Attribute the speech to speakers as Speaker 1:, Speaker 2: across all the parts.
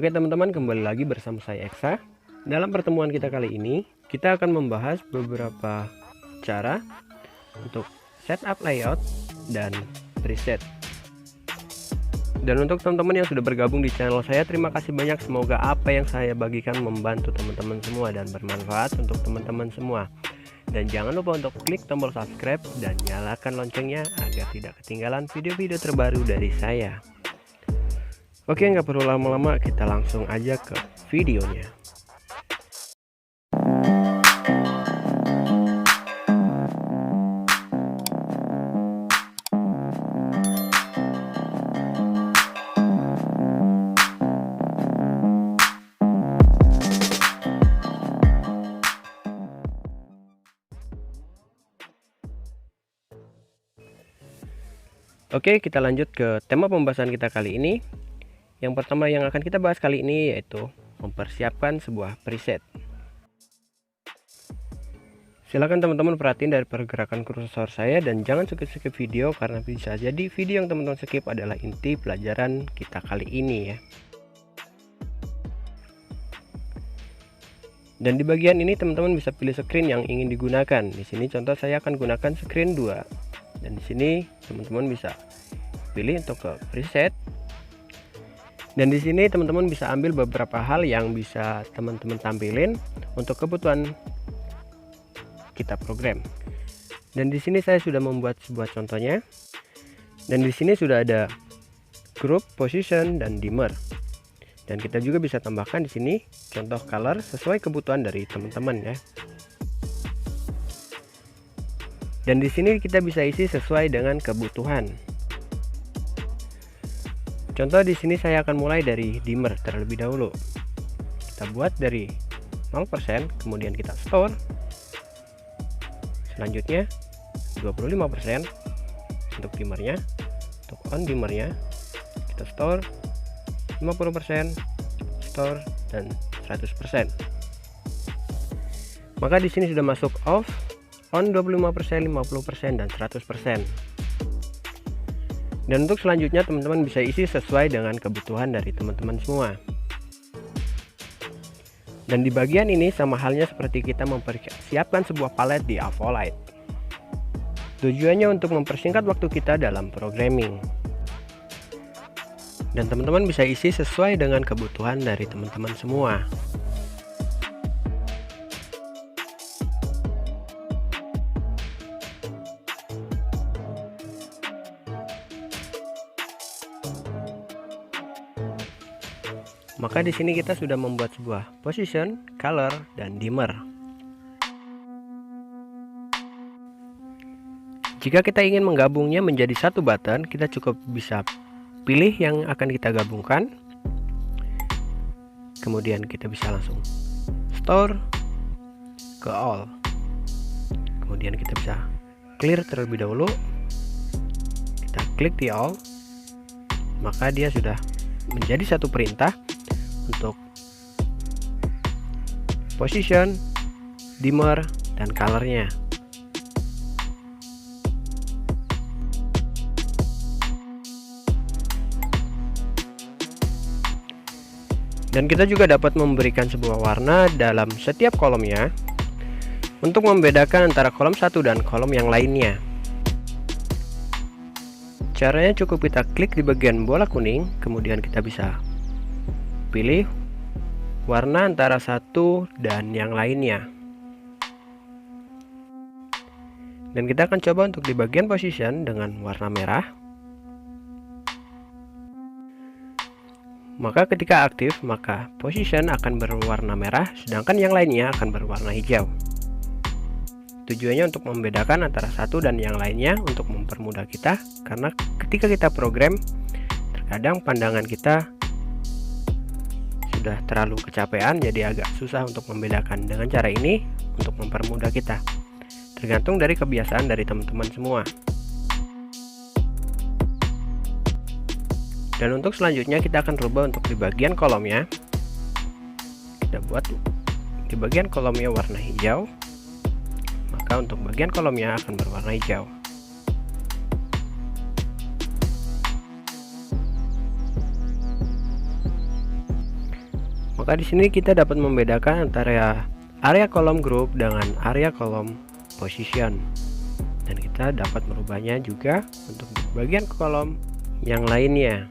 Speaker 1: Oke teman-teman, kembali lagi bersama saya Eksa. Dalam pertemuan kita kali ini, kita akan membahas beberapa cara untuk setup layout dan preset. Dan untuk teman-teman yang sudah bergabung di channel saya, terima kasih banyak. Semoga apa yang saya bagikan membantu teman-teman semua dan bermanfaat untuk teman-teman semua. Dan jangan lupa untuk klik tombol subscribe dan nyalakan loncengnya agar tidak ketinggalan video-video terbaru dari saya. Oke, nggak perlu lama-lama, kita langsung aja ke videonya. Oke, kita lanjut ke tema pembahasan kita kali ini. Yang pertama yang akan kita bahas kali ini yaitu mempersiapkan sebuah preset. Silakan teman-teman perhatiin dari pergerakan kursor saya dan jangan skip video, karena bisa jadi video yang teman-teman skip adalah inti pelajaran kita kali ini ya. Dan di bagian ini teman-teman bisa pilih screen yang ingin digunakan. Di sini contoh saya akan gunakan screen 2. Dan di sini teman-teman bisa pilih untuk ke preset. Dan di sini teman-teman bisa ambil beberapa hal yang bisa teman-teman tampilin untuk kebutuhan kita program. Dan di sini saya sudah membuat sebuah contohnya. Dan di sini sudah ada group, position, dan dimmer. Dan kita juga bisa tambahkan di sini contoh color sesuai kebutuhan dari teman-teman ya. Dan di sini kita bisa isi sesuai dengan kebutuhan. Contoh di sini saya akan mulai dari dimmer terlebih dahulu. Kita buat dari 0%, kemudian kita store. Selanjutnya 25% untuk dimmernya. Untuk on dimmernya kita store 50%, store, dan 100%. Maka di sini sudah masuk off, on 25%, 50%, dan 100%. Dan untuk selanjutnya teman-teman bisa isi sesuai dengan kebutuhan dari teman-teman semua. Dan di bagian ini sama halnya seperti kita mempersiapkan sebuah palet di Avolite. Tujuannya untuk mempersingkat waktu kita dalam programming. Dan teman-teman bisa isi sesuai dengan kebutuhan dari teman-teman semua. Maka di sini kita sudah membuat sebuah position, color, dan dimmer. Jika kita ingin menggabungnya menjadi satu button, kita cukup bisa pilih yang akan kita gabungkan. Kemudian kita bisa langsung store ke all. Kemudian kita bisa clear terlebih dahulu. Kita klik di all. Maka dia sudah menjadi satu perintah untuk position, dimmer, dan colornya. Dan kita juga dapat memberikan sebuah warna dalam setiap kolomnya untuk membedakan antara kolom satu dan kolom yang lainnya. Caranya cukup kita klik di bagian bola kuning, kemudian kita bisa pilih warna antara satu dan yang lainnya. Dan kita akan coba untuk di bagian position dengan warna merah. Maka ketika aktif, maka position akan berwarna merah, sedangkan yang lainnya akan berwarna hijau. Tujuannya untuk membedakan antara satu dan yang lainnya untuk mempermudah kita, karena ketika kita program, terkadang pandangan kita sudah terlalu kecapean, jadi agak susah untuk membedakan. Dengan cara ini untuk mempermudah kita, tergantung dari kebiasaan dari teman-teman semua. Dan untuk selanjutnya kita akan rubah untuk di bagian kolomnya. Kita buat di bagian kolomnya warna hijau, maka untuk bagian kolomnya akan berwarna hijau. Maka di sini kita dapat membedakan antara area kolom group dengan area kolom position, dan kita dapat merubahnya juga untuk bagian kolom yang lainnya.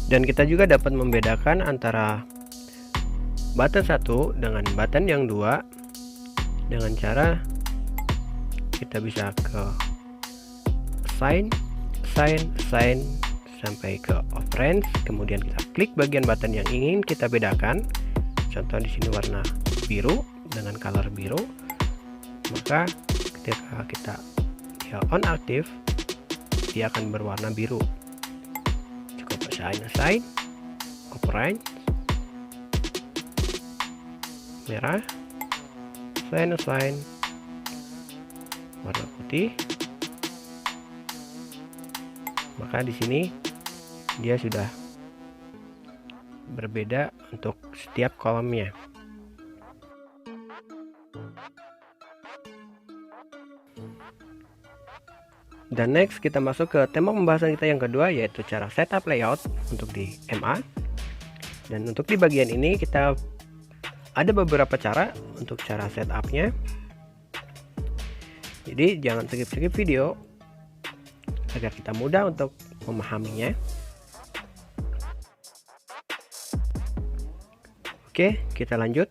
Speaker 1: Dan kita juga dapat membedakan antara button 1 dengan button yang 2 dengan cara kita bisa ke assign sampai ke orange, kemudian kita klik bagian button yang ingin kita bedakan. Contoh di sini warna biru dengan color biru, maka ketika kita dia on aktif, dia akan berwarna biru. Cukup assign orange, merah, assign warna putih. Maka di sini dia sudah berbeda untuk setiap kolomnya. Dan next kita masuk ke tema pembahasan kita yang kedua, yaitu cara setup layout untuk di MA. Dan untuk di bagian ini kita ada beberapa cara untuk cara setupnya. Jadi jangan skip video agar kita mudah untuk memahaminya. Oke, kita lanjut.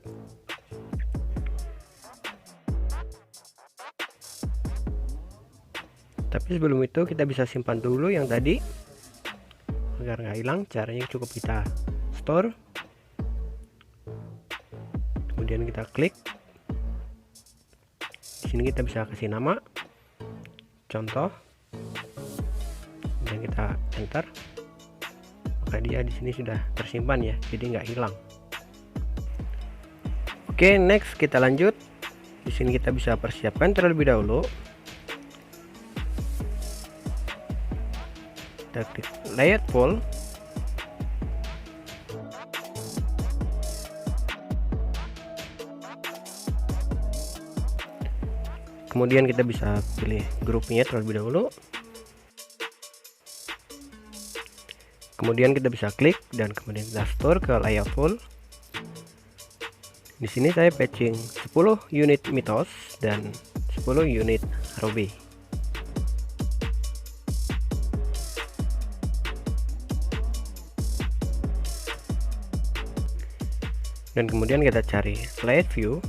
Speaker 1: Tapi sebelum itu kita bisa simpan dulu yang tadi agar nggak hilang. Caranya cukup kita store, kemudian kita klik. Di sini kita bisa kasih nama, contoh, dan kita enter. Maka dia di sini sudah tersimpan ya, jadi nggak hilang. Oke, next kita lanjut. Di sini kita bisa persiapkan terlebih dahulu. Kita klik layout full. Kemudian kita bisa pilih grupnya terlebih dahulu. Kemudian kita bisa klik dan kemudian kita store ke layout full. Di sini saya patching 10 unit Mythos dan 10 unit Ruby. Dan kemudian kita cari layout view.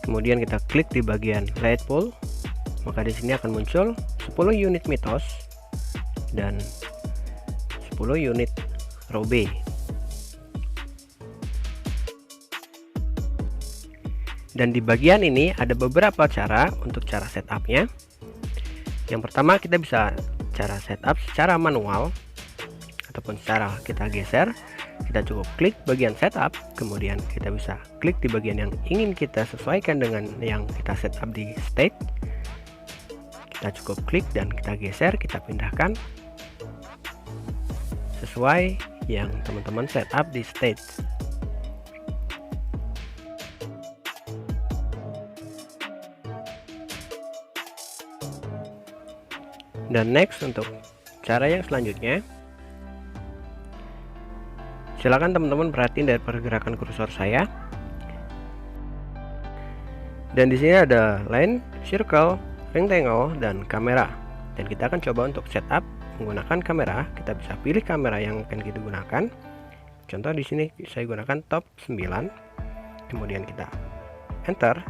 Speaker 1: Kemudian kita klik di bagian layout pool. Maka di sini akan muncul 10 unit Mythos dan 10 unit Ruby. Dan di bagian ini ada beberapa cara untuk cara setupnya. Yang pertama, kita bisa cara setup secara manual ataupun secara kita geser. Kita cukup klik bagian setup, kemudian kita bisa klik di bagian yang ingin kita sesuaikan dengan yang kita setup di state. Kita cukup klik dan kita geser, kita pindahkan sesuai yang teman-teman setup di state. Dan next, untuk cara yang selanjutnya, silakan teman-teman perhatiin dari pergerakan kursor saya. Dan di sini ada line, circle, rectangle, dan kamera. Dan kita akan coba untuk setup menggunakan kamera. Kita bisa pilih kamera yang akan kita gunakan. Contoh di sini saya gunakan top 9. Kemudian kita enter.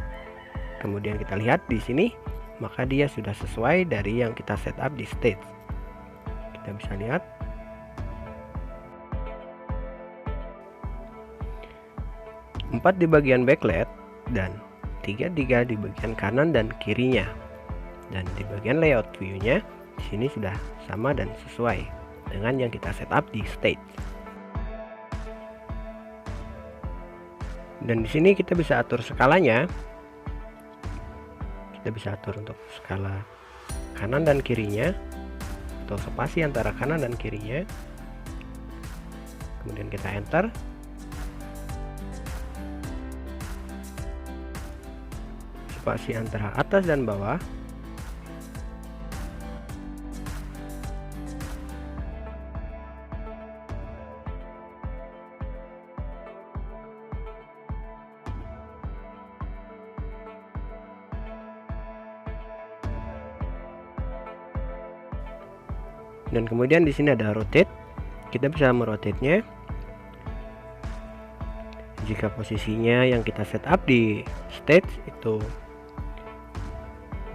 Speaker 1: Kemudian kita lihat di sini, maka dia sudah sesuai dari yang kita setup di state. Kita bisa lihat. Empat di bagian backlight dan 3 di bagian kanan dan kirinya. Dan di bagian layout view-nya di sini sudah sama dan sesuai dengan yang kita setup di state. Dan di sini kita bisa atur skalanya. Kita bisa atur untuk skala kanan dan kirinya atau spasi antara kanan dan kirinya. Kemudian kita enter. spasi antara atas dan bawah. Dan kemudian di sini ada rotate. Kita bisa merotate-nya. Jika posisinya yang kita setup di stage itu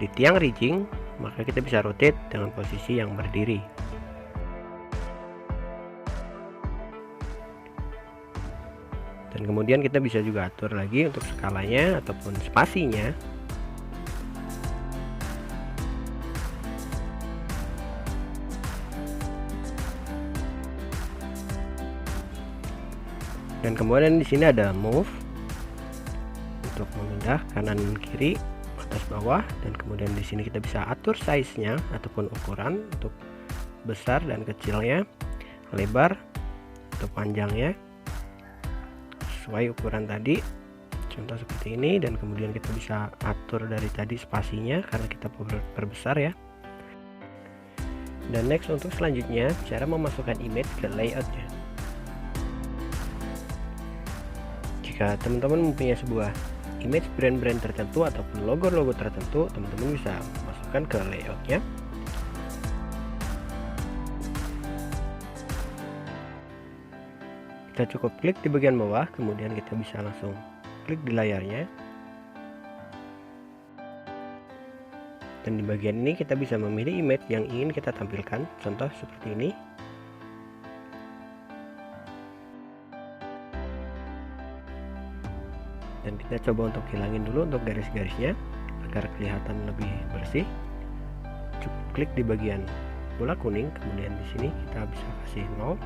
Speaker 1: di tiang rigging, maka kita bisa rotate dengan posisi yang berdiri. Dan kemudian kita bisa juga atur lagi untuk skalanya ataupun spasinya. Dan kemudian di sini ada move untuk memindah kanan kiri, atas bawah, dan kemudian di sini kita bisa atur size-nya ataupun ukuran untuk besar dan kecilnya, lebar atau panjangnya sesuai ukuran tadi. Contoh seperti ini, dan kemudian kita bisa atur dari tadi spasinya karena kita perbesar ya. Dan next untuk selanjutnya cara memasukkan image ke layoutnya. Jika teman-teman mempunyai sebuah image brand-brand tertentu ataupun logo-logo tertentu, teman-teman bisa masukkan ke layoutnya. Kita cukup klik di bagian bawah, kemudian kita bisa langsung klik di layarnya. Dan di bagian ini kita bisa memilih image yang ingin kita tampilkan, contoh seperti ini. Dan kita coba untuk hilangin dulu untuk garis-garisnya agar kelihatan lebih bersih. Cukup klik di bagian bola kuning, kemudian di sini kita bisa kasih 0.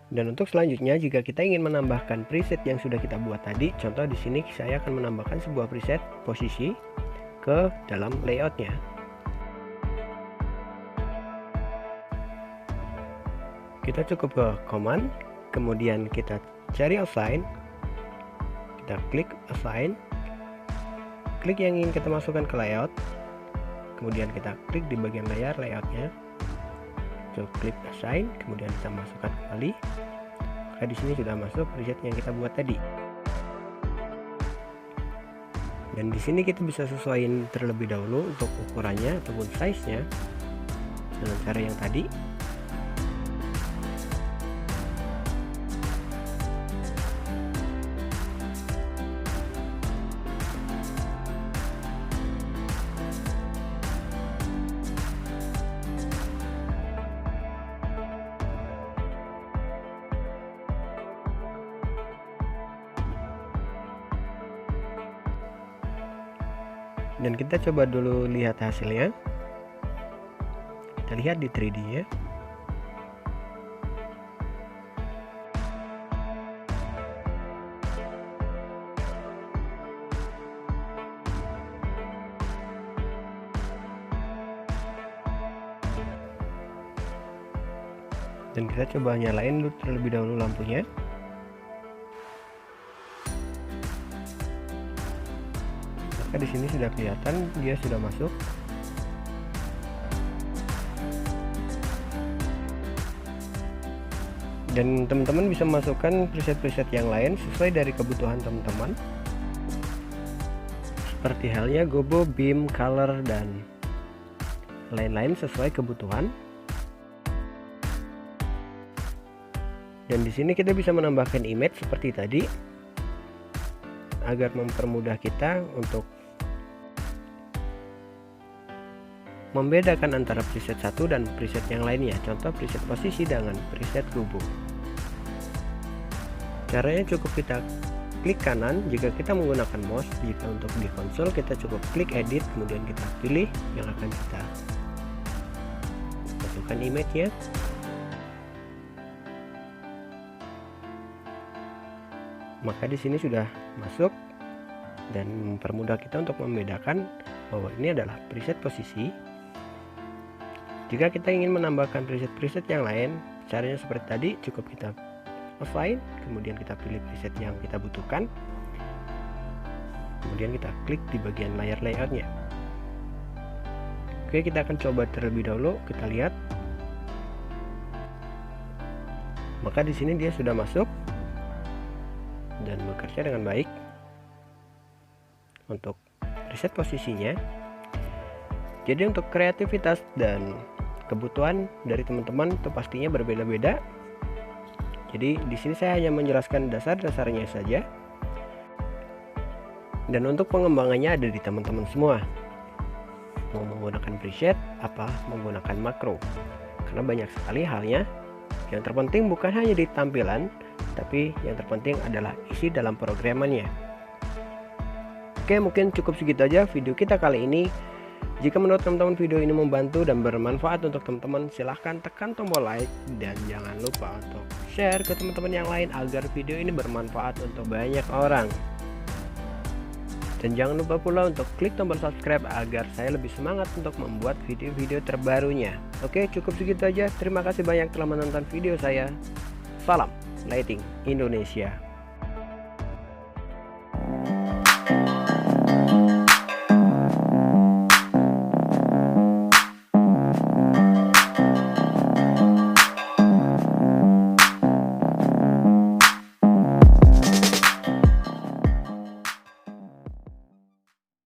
Speaker 1: Dan untuk selanjutnya, jika kita ingin menambahkan preset yang sudah kita buat tadi, contoh di sini saya akan menambahkan sebuah preset posisi ke dalam layoutnya. Kita cukup ke command, kemudian kita cari assign, kita klik assign, klik yang ingin kita masukkan ke layout, kemudian kita klik di bagian layar layoutnya, cukup klik assign, kemudian kita masukkan kembali. Maka di sini sudah masuk preset yang kita buat tadi. Dan di sini kita bisa sesuaikan terlebih dahulu untuk ukurannya ataupun size-nya dengan cara yang tadi. Dan kita coba dulu lihat hasilnya. Kita lihat di 3D nya. Dan kita coba nyalain dulu terlebih dahulu lampunya. Di sini sudah kelihatan dia sudah masuk. Dan teman-teman bisa masukkan preset-preset yang lain sesuai dari kebutuhan teman-teman. Seperti halnya gobo, beam, color, dan lain-lain sesuai kebutuhan. Dan di sini kita bisa menambahkan image seperti tadi agar mempermudah kita untuk membedakan antara preset satu dan preset yang lainnya. Contoh preset posisi dengan preset kubu. Caranya cukup kita klik kanan jika kita menggunakan mouse. Jika untuk di konsol kita cukup klik edit, kemudian kita pilih yang akan kita masukkan image-nya. Maka di sini sudah masuk dan mempermudah kita untuk membedakan bahwa ini adalah preset posisi. Jika kita ingin menambahkan preset-preset yang lain, caranya seperti tadi, cukup kita offline, kemudian kita pilih preset yang kita butuhkan, kemudian kita klik di bagian layar layoutnya. Oke, kita akan coba terlebih dahulu. Kita lihat, maka di sini dia sudah masuk dan bekerja dengan baik. Untuk reset posisinya, jadi untuk kreativitas dan kebutuhan dari teman-teman itu pastinya berbeda-beda. Jadi di sini saya hanya menjelaskan dasar-dasarnya saja. Dan untuk pengembangannya ada di teman-teman semua. Mau menggunakan preset apa menggunakan makro. Karena banyak sekali halnya. Yang terpenting bukan hanya di tampilan, tapi yang terpenting adalah isi dalam programannya. Oke, mungkin cukup segitu aja video kita kali ini. Jika menurut teman-teman video ini membantu dan bermanfaat untuk teman-teman, silahkan tekan tombol like dan jangan lupa untuk share ke teman-teman yang lain agar video ini bermanfaat untuk banyak orang. Dan jangan lupa pula untuk klik tombol subscribe agar saya lebih semangat untuk membuat video-video terbarunya. Oke, cukup segitu aja. Terima kasih banyak telah menonton video saya. Salam Lighting Indonesia.